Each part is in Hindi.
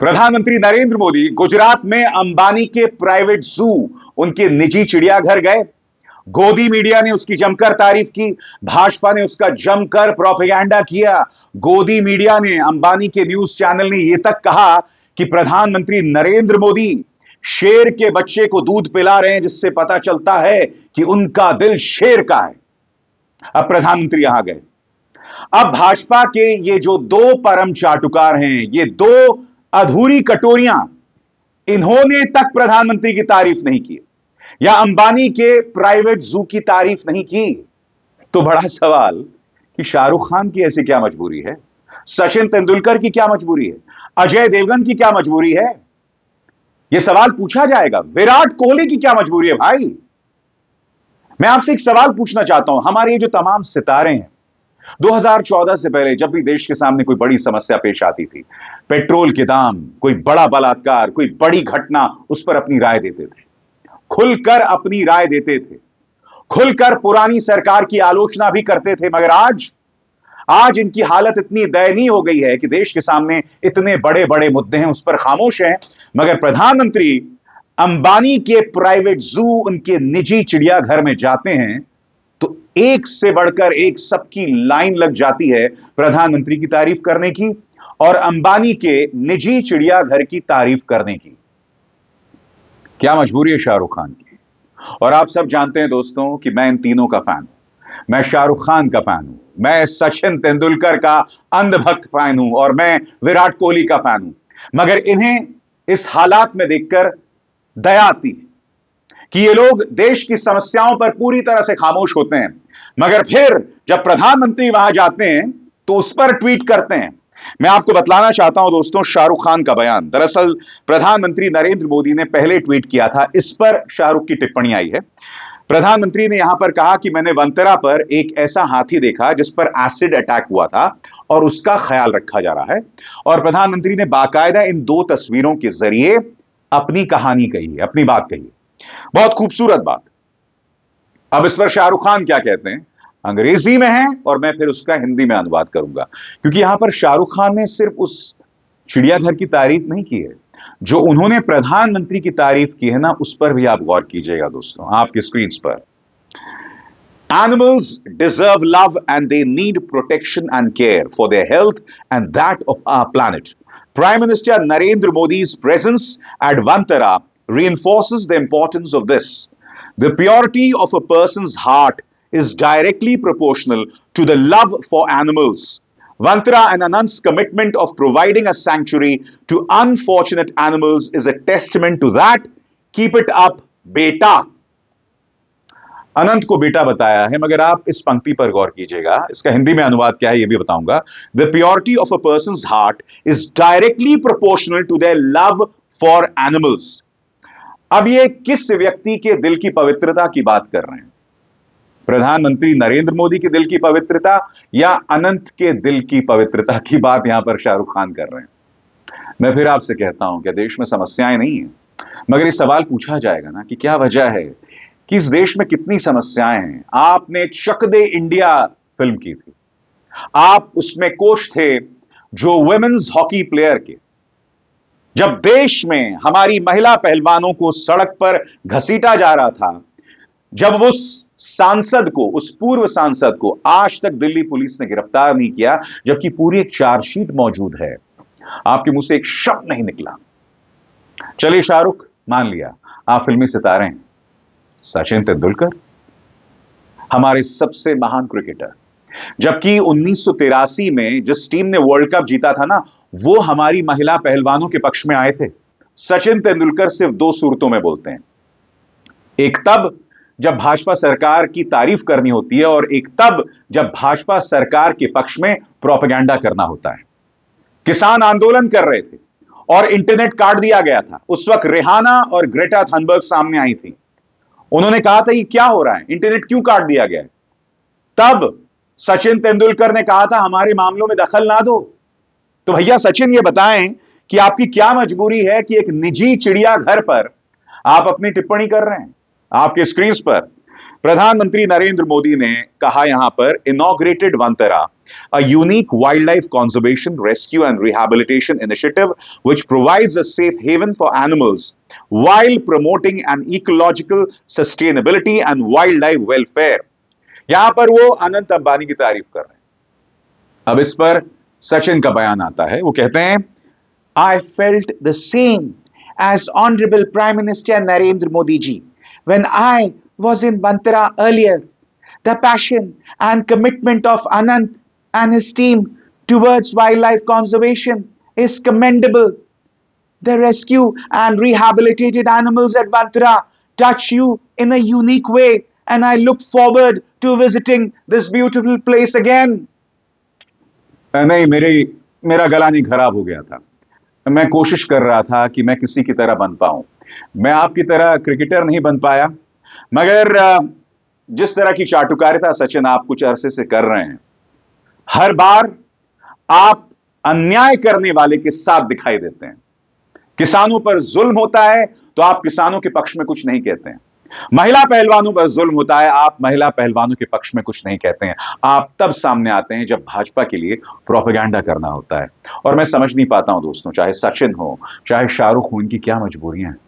प्रधानमंत्री नरेंद्र मोदी गुजरात में अंबानी के प्राइवेट जू, उनके निजी चिड़ियाघर गए। गोदी मीडिया ने उसकी जमकर तारीफ की, भाजपा ने उसका जमकर प्रोपेगेंडा किया। गोदी मीडिया ने, अंबानी के न्यूज चैनल ने यह तक कहा कि प्रधानमंत्री नरेंद्र मोदी शेर के बच्चे को दूध पिला रहे हैं, जिससे पता चलता है कि उनका दिल शेर का है। अब प्रधानमंत्री यहां गए। अब भाजपा के ये जो दो परम चाटुकार हैं, ये दो अधूरी कटोरियां, इन्होंने तक प्रधानमंत्री की तारीफ नहीं की या अंबानी के प्राइवेट जू की तारीफ नहीं की। तो बड़ा सवाल कि शाहरुख खान की ऐसी क्या मजबूरी है, सचिन तेंदुलकर की क्या मजबूरी है, अजय देवगन की क्या मजबूरी है? यह सवाल पूछा जाएगा। विराट कोहली की क्या मजबूरी है? भाई, मैं आपसे एक सवाल पूछना चाहता हूं। हमारे ये जो तमाम सितारे हैं, 2014 से पहले जब भी देश के सामने कोई बड़ी समस्या पेश आती थी, पेट्रोल के दाम, कोई बड़ा बलात्कार, कोई बड़ी घटना, उस पर अपनी राय देते थे, खुलकर अपनी राय देते थे, खुलकर पुरानी सरकार की आलोचना भी करते थे। मगर आज इनकी हालत इतनी दयनीय हो गई है कि देश के सामने इतने बड़े बड़े मुद्दे हैं, उस पर खामोश हैं। मगर प्रधानमंत्री अंबानी के प्राइवेट जू, उनके निजी चिड़ियाघर में जाते हैं तो एक से बढ़कर एक सबकी लाइन लग जाती है प्रधानमंत्री की तारीफ करने की और अंबानी के निजी चिड़ियाघर की तारीफ करने की। क्या मजबूरी है शाहरुख खान की? और आप सब जानते हैं दोस्तों कि मैं इन तीनों का फैन हूं। मैं शाहरुख खान का फैन हूं, मैं सचिन तेंदुलकर का अंधभक्त फैन हूं और मैं विराट कोहली का फैन हूं। मगर इन्हें इस हालात में देखकर दया आती है कि ये लोग देश की समस्याओं पर पूरी तरह से खामोश होते हैं, मगर फिर जब प्रधानमंत्री वहां जाते हैं तो उस पर ट्वीट करते हैं। मैं आपको बतलाना चाहता हूं दोस्तों, शाहरुख खान का बयान, दरअसल प्रधानमंत्री नरेंद्र मोदी ने पहले ट्वीट किया था, इस पर शाहरुख की टिप्पणी आई है। प्रधानमंत्री ने यहां पर कहा कि मैंने वंतरा पर एक ऐसा हाथी देखा जिस पर एसिड अटैक हुआ था और उसका ख्याल रखा जा रहा है। और प्रधानमंत्री ने बाकायदा इन दो तस्वीरों के जरिए अपनी कहानी कही है, अपनी बात कही है। बहुत खूबसूरत बात। अब इस पर शाहरुख खान क्या कहते हैं, अंग्रेजी में है और मैं फिर उसका हिंदी में अनुवाद करूंगा, क्योंकि यहां पर शाहरुख खान ने सिर्फ उस चिड़ियाघर की तारीफ नहीं की है, जो उन्होंने प्रधानमंत्री की तारीफ की है ना, उस पर भी आप गौर कीजिएगा दोस्तों, आपकी स्क्रीन पर। Animals deserve love and they need protection and care for their health and that of our planet. Prime Minister Narendra Modi's presence at Vantara reinforces the importance of this. The purity of a person's heart is directly proportional to the love for animals. Vantara and Anand's commitment of providing a sanctuary to unfortunate animals is a testament to that. Keep it up, beta. अनंत को बेटा बताया है, मगर आप इस पंक्ति पर गौर कीजिएगा, इसका हिंदी में अनुवाद क्या है यह भी बताऊंगा। The purity of a person's heart is directly proportional to their love for animals. अब ये किस व्यक्ति के दिल की पवित्रता की बात कर रहे हैं? प्रधानमंत्री नरेंद्र मोदी के दिल की पवित्रता या अनंत के दिल की पवित्रता की बात यहां पर शाहरुख खान कर रहे हैं? मैं फिर आपसे कहता हूं कि देश में समस्याएं नहीं है, मगर ये सवाल पूछा जाएगा ना कि क्या वजह है कि इस देश में कितनी समस्याएं हैं। आपने चक दे इंडिया फिल्म की थी, आप उसमें कोच थे जो वुमेन्स हॉकी प्लेयर के। जब देश में हमारी महिला पहलवानों को सड़क पर घसीटा जा रहा था, जब उस सांसद को, उस पूर्व सांसद को आज तक दिल्ली पुलिस ने गिरफ्तार नहीं किया, जबकि पूरी एक चार्जशीट मौजूद है, आपके मुंह से एक शब्द नहीं निकला। चलिए शाहरुख, मान लिया आप फिल्मी सितारे हैं। सचिन तेंदुलकर हमारे सबसे महान क्रिकेटर, जबकि 1983 में जिस टीम ने वर्ल्ड कप जीता था ना, वो हमारी महिला पहलवानों के पक्ष में आए थे। सचिन तेंदुलकर सिर्फ दो सूरतों में बोलते हैं, एक तब जब भाजपा सरकार की तारीफ करनी होती है और एक तब जब भाजपा सरकार के पक्ष में प्रोपेगेंडा करना होता है। किसान आंदोलन कर रहे थे और इंटरनेट काट दिया गया था। उस वक्त रिहाना और ग्रेटा थनबर्ग सामने आई थी। उन्होंने कहा था ये क्या हो रहा है, इंटरनेट क्यों काट दिया गया है? तब सचिन तेंदुलकर ने कहा था हमारे मामलों में दखल ना दो। तो भैया सचिन, ये बताएं कि आपकी क्या मजबूरी है कि एक निजी चिड़ियाघर पर आप अपनी टिप्पणी कर रहे हैं? आपके स्क्रीन पर प्रधानमंत्री नरेंद्र मोदी ने कहा यहां पर inaugurated Vantara, a unique wildlife conservation, rescue and rehabilitation initiative which provides a safe haven for animals while promoting an ecological sustainability and wildlife welfare. यहां पर वो अनंत अंबानी की तारीफ कर रहे हैं। अब इस पर सचिन का बयान आता है। वो कहते हैं, I felt the same as Honorable Prime Minister Narendra Modi ji when I was in Bantara earlier. The passion and commitment of Anant and his team towards wildlife conservation is commendable. The rescue and rehabilitated animals at Bantara touch you in a unique way, and I look forward to visiting this beautiful place again. नहीं, मेरा गला नहीं खराब हो गया था। मैं कोशिश कर रहा था कि मैं किसी की तरह बन पाऊं। मैं आपकी तरह क्रिकेटर नहीं बन पाया, मगर जिस तरह की चाटुकारिता सचिन आप कुछ अरसे से कर रहे हैं, हर बार आप अन्याय करने वाले के साथ दिखाई देते हैं। किसानों पर जुल्म होता है तो आप किसानों के पक्ष में कुछ नहीं कहते हैं। महिला पहलवानों पर जुल्म होता है, आप महिला पहलवानों के पक्ष में कुछ नहीं कहते हैं। आप तब सामने आते हैं जब भाजपा के लिए प्रोपेगेंडा करना होता है। और मैं समझ नहीं पाता हूं दोस्तों, चाहे सचिन हो, चाहे शाहरुख हो, इनकी क्या मजबूरियां हैं,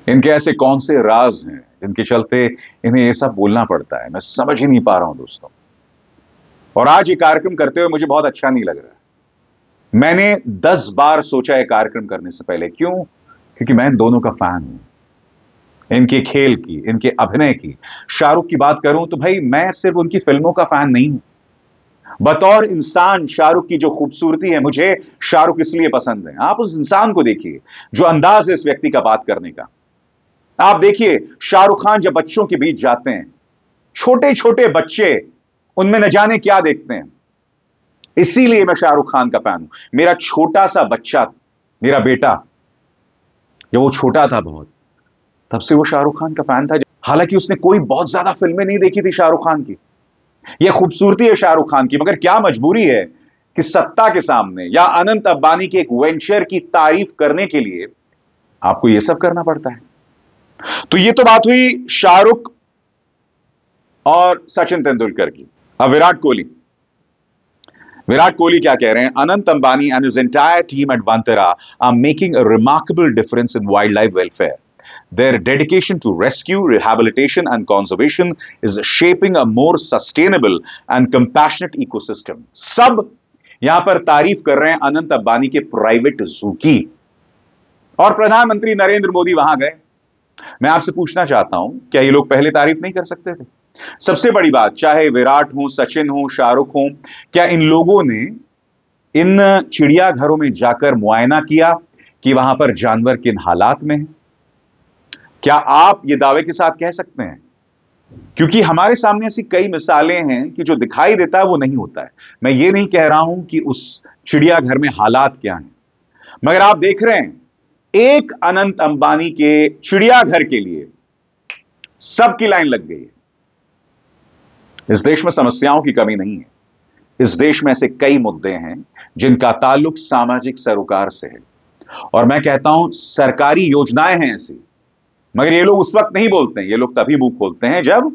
इनके ऐसे कौन से राज हैं जिनके चलते इन्हें यह सब बोलना पड़ता है। मैं समझ ही नहीं पा रहा हूं दोस्तों। और आज ये कार्यक्रम करते हुए मुझे बहुत अच्छा नहीं लग रहा है। मैंने 10 बार सोचा यह कार्यक्रम करने से पहले। क्यों? क्योंकि मैं इन दोनों का फैन हूं, इनके खेल की, इनके अभिनय की। शाहरुख की बात करूं तो भाई मैं सिर्फ उनकी फिल्मों का फैन नहीं हूं, बतौर इंसान शाहरुख की जो खूबसूरती है, मुझे शाहरुख इसलिए पसंद है। आप उस इंसान को देखिए, जो अंदाज है इस व्यक्ति का बात करने का। आप देखिए शाहरुख खान जब बच्चों के बीच जाते हैं, छोटे छोटे बच्चे उनमें न जाने क्या देखते हैं। इसीलिए मैं शाहरुख खान का फैन हूं। मेरा छोटा सा बच्चा, मेरा बेटा, जब वो छोटा था बहुत, तब से वो शाहरुख खान का फैन था। हालांकि उसने कोई बहुत ज्यादा फिल्में नहीं देखी थी शाहरुख खान की। यह खूबसूरती है शाहरुख खान की, मगर क्या मजबूरी है कि सत्ता के सामने या अनंत अंबानी के एक वेंचर की तारीफ करने के लिए आपको यह सब करना पड़ता है। तो यह तो बात हुई शाहरुख और सचिन तेंदुलकर की। अब विराट कोहली क्या कह रहे हैं? Anant Ambani and his entire team at Vantara are making a remarkable difference in wildlife welfare. Their dedication to rescue, rehabilitation and conservation is shaping a more sustainable and compassionate ecosystem. सब यहां पर तारीफ कर रहे हैं अनंत अंबानी के प्राइवेट जू की। और प्रधानमंत्री नरेंद्र मोदी वहां गए। मैं आपसे पूछना चाहता हूं, क्या ये लोग पहले तारीफ नहीं कर सकते थे? सबसे बड़ी बात, चाहे विराट हो, सचिन हो, शाहरुख हो, क्या इन लोगों ने इन चिड़ियाघरों में जाकर मुआयना किया कि वहां पर जानवर किन हालात में हैं? क्या आप ये दावे के साथ कह सकते हैं? क्योंकि हमारे सामने ऐसी कई मिसालें हैं कि जो दिखाई देता है वो नहीं होता है। मैं ये नहीं कह रहा हूं कि उस चिड़ियाघर में हालात क्या हैं, मगर आप देख रहे हैं एक अनंत अंबानी के चिड़ियाघर के लिए सबकी लाइन लग गई है। इस देश में समस्याओं की कमी नहीं है। इस देश में ऐसे कई मुद्दे हैं जिनका ताल्लुक सामाजिक सरोकार से है। और मैं कहता हूं सरकारी योजनाएं हैं ऐसी, मगर ये लोग उस वक्त नहीं बोलते हैं। ये लोग तभी मुंह खोलते हैं जब।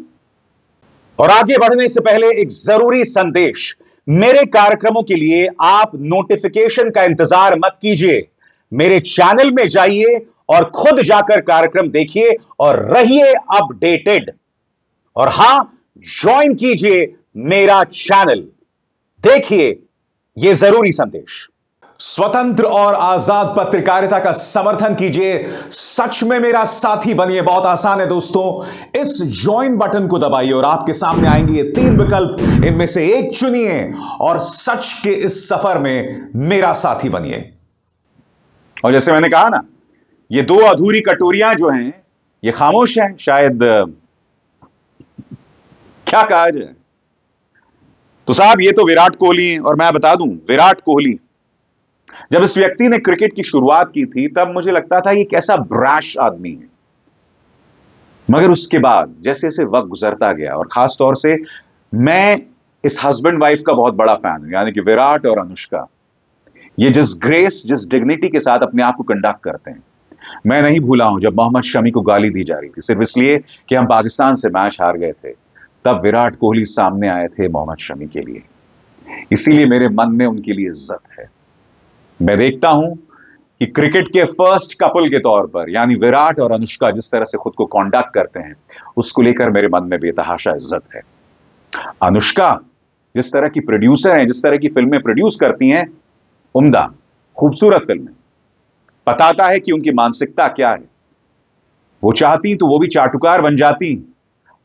और आगे बढ़ने से पहले एक जरूरी संदेश, मेरे कार्यक्रमों के लिए आप नोटिफिकेशन का इंतजार मत कीजिए। मेरे चैनल में जाइए और खुद जाकर कार्यक्रम देखिए और रहिए अपडेटेड। और हां, ज्वाइन कीजिए मेरा चैनल। देखिए यह जरूरी संदेश। स्वतंत्र और आजाद पत्रकारिता का समर्थन कीजिए, सच में मेरा साथी बनिए। बहुत आसान है दोस्तों, इस ज्वाइन बटन को दबाइए और आपके सामने आएंगे ये 3 विकल्प। इनमें से एक चुनिए और सच के इस सफर में मेरा साथी बनिए। और जैसे मैंने कहा ना, ये 2 अधूरी कटोरियां जो हैं ये खामोश हैं। शायद क्या कहा जाए। तो साहब ये तो विराट कोहली हैं। और मैं बता दूं, विराट कोहली जब इस व्यक्ति ने क्रिकेट की शुरुआत की थी तब मुझे लगता था ये कैसा ब्रैश आदमी है। मगर उसके बाद जैसे जैसे वक्त गुजरता गया, और खास तौर से मैं इस हस्बैंड वाइफ का बहुत बड़ा फैन हूं, यानी कि विराट और अनुष्का। ये जिस ग्रेस, जिस डिग्निटी के साथ अपने आप को कंडक्ट करते हैं, मैं नहीं भूला हूं जब मोहम्मद शमी को गाली दी जा रही थी सिर्फ इसलिए कि हम पाकिस्तान से मैच हार गए थे, तब विराट कोहली सामने आए थे मोहम्मद शमी के लिए। इसीलिए मेरे मन में उनके लिए इज्जत है। मैं देखता हूं कि क्रिकेट के फर्स्ट कपल के तौर पर यानी विराट और अनुष्का जिस तरह से खुद को कॉन्डक्ट करते हैं, उसको लेकर मेरे मन में बेतहाशा इज्जत है। अनुष्का जिस तरह की प्रोड्यूसर हैं, जिस तरह की फिल्में प्रोड्यूस करती हैं, उम्दा खूबसूरत फिल्में, बताता है कि उनकी मानसिकता क्या है। वो चाहती तो वो भी चाटुकार बन जाती।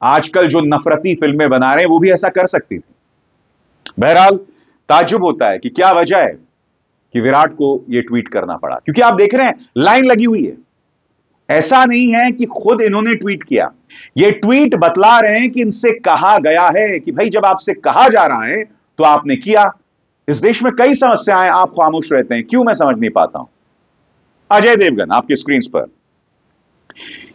आजकल जो नफरती फिल्में बना रहे हैं वो भी ऐसा कर सकती थी। बहरहाल ताज्जुब होता है कि क्या वजह है कि विराट को यह ट्वीट करना पड़ा, क्योंकि आप देख रहे हैं लाइन लगी हुई है। ऐसा नहीं है कि खुद इन्होंने ट्वीट किया, यह ट्वीट बतला रहे हैं कि इनसे कहा गया है कि भाई जब आपसे कहा जा रहा है तो आपने किया। इस देश में कई समस्याएं, आप खामोश रहते हैं, क्यों मैं समझ नहीं पाता हूं। अजय देवगन आपकी स्क्रीन पर,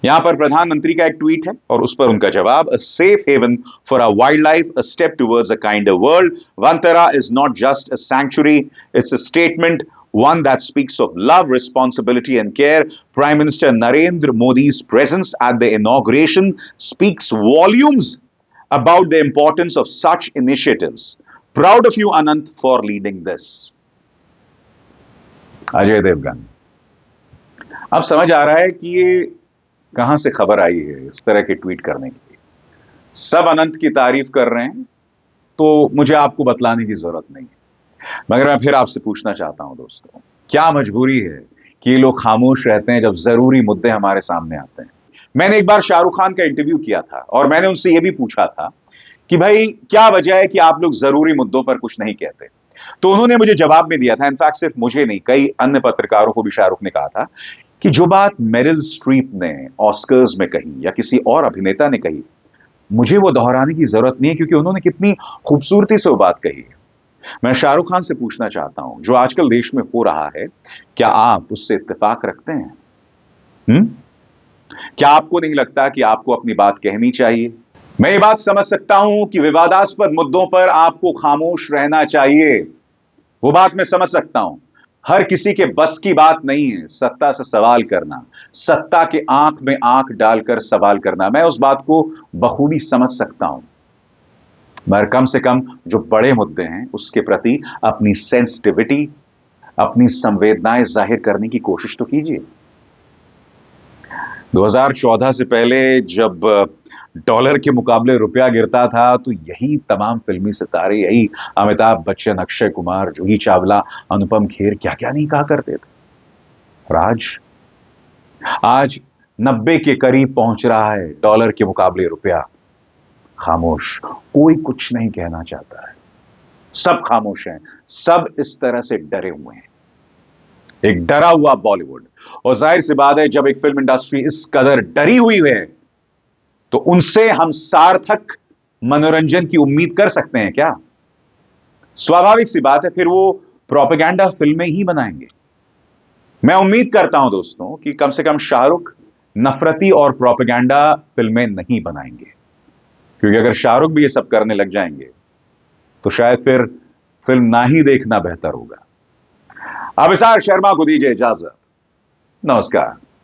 यहां पर प्रधानमंत्री का एक ट्वीट है और उस पर उनका जवाब, a safe haven for a wildlife, a step towards a kinder world. Vantara is not just a sanctuary, it's a statement, one that speaks of love, responsibility, and care. Prime Minister Narendra Modi's presence at the inauguration speaks volumes about the importance of such initiatives. Proud of you, Anant, for leading this. Ajay Devgan, अब समझ आ रहा है कि ये कहां से खबर आई है इस तरह के ट्वीट करने की। सब अनंत की तारीफ कर रहे हैं तो मुझे आपको बतलाने की जरूरत नहीं है, मगर मैं फिर आपसे पूछना चाहता हूं दोस्तों, क्या मजबूरी है कि ये लोग खामोश रहते हैं जब जरूरी मुद्दे हमारे सामने आते हैं। मैंने एक बार शाहरुख खान का इंटरव्यू किया था और मैंने उनसे यह भी पूछा था कि भाई क्या वजह है कि आप लोग जरूरी मुद्दों पर कुछ नहीं कहते। तो उन्होंने मुझे जवाब में दिया था, इनफैक्ट सिर्फ मुझे नहीं, कई अन्य पत्रकारों को भी शाहरुख ने कहा था कि जो बात मेरिल स्ट्रीप ने ऑस्कर्स में कही या किसी और अभिनेता ने कही, मुझे वो दोहराने की जरूरत नहीं है क्योंकि उन्होंने कितनी खूबसूरती से वो बात कही है। मैं शाहरुख खान से पूछना चाहता हूं, जो आजकल देश में हो रहा है, क्या आप उससे इत्तेफाक रखते हैं? क्या आपको नहीं लगता कि आपको अपनी बात कहनी चाहिए? मैं ये बात समझ सकता हूं कि विवादास्पद मुद्दों पर आपको खामोश रहना चाहिए, वो बात मैं समझ सकता हूं। हर किसी के बस की बात नहीं है सत्ता से सवाल करना, सत्ता के आंख में आंख डालकर सवाल करना, मैं उस बात को बखूबी समझ सकता हूं। मगर कम से कम जो बड़े मुद्दे हैं उसके प्रति अपनी सेंसिटिविटी, अपनी संवेदनाएं जाहिर करने की कोशिश तो कीजिए। 2014 से पहले जब डॉलर के मुकाबले रुपया गिरता था तो यही तमाम फिल्मी सितारे, यही अमिताभ बच्चन, अक्षय कुमार, जूही चावला, अनुपम खेर क्या क्या नहीं कहा करते थे। और आज 90 के करीब पहुंच रहा है डॉलर के मुकाबले रुपया। खामोश, कोई कुछ नहीं कहना चाहता है, सब खामोश हैं, सब इस तरह से डरे हुए हैं। एक डरा हुआ बॉलीवुड, और जाहिर सी बात है जब एक फिल्म इंडस्ट्री इस कदर डरी हुई है तो उनसे हम सार्थक मनोरंजन की उम्मीद कर सकते हैं क्या? स्वाभाविक सी बात है, फिर वो प्रोपेगेंडा फिल्में ही बनाएंगे। मैं उम्मीद करता हूं दोस्तों कि कम से कम शाहरुख नफरती और प्रोपेगेंडा फिल्में नहीं बनाएंगे, क्योंकि अगर शाहरुख भी ये सब करने लग जाएंगे तो शायद फिर फिल्म ना ही देखना बेहतर होगा। अभिसार शर्मा को दीजिए इजाजत। नमस्कार।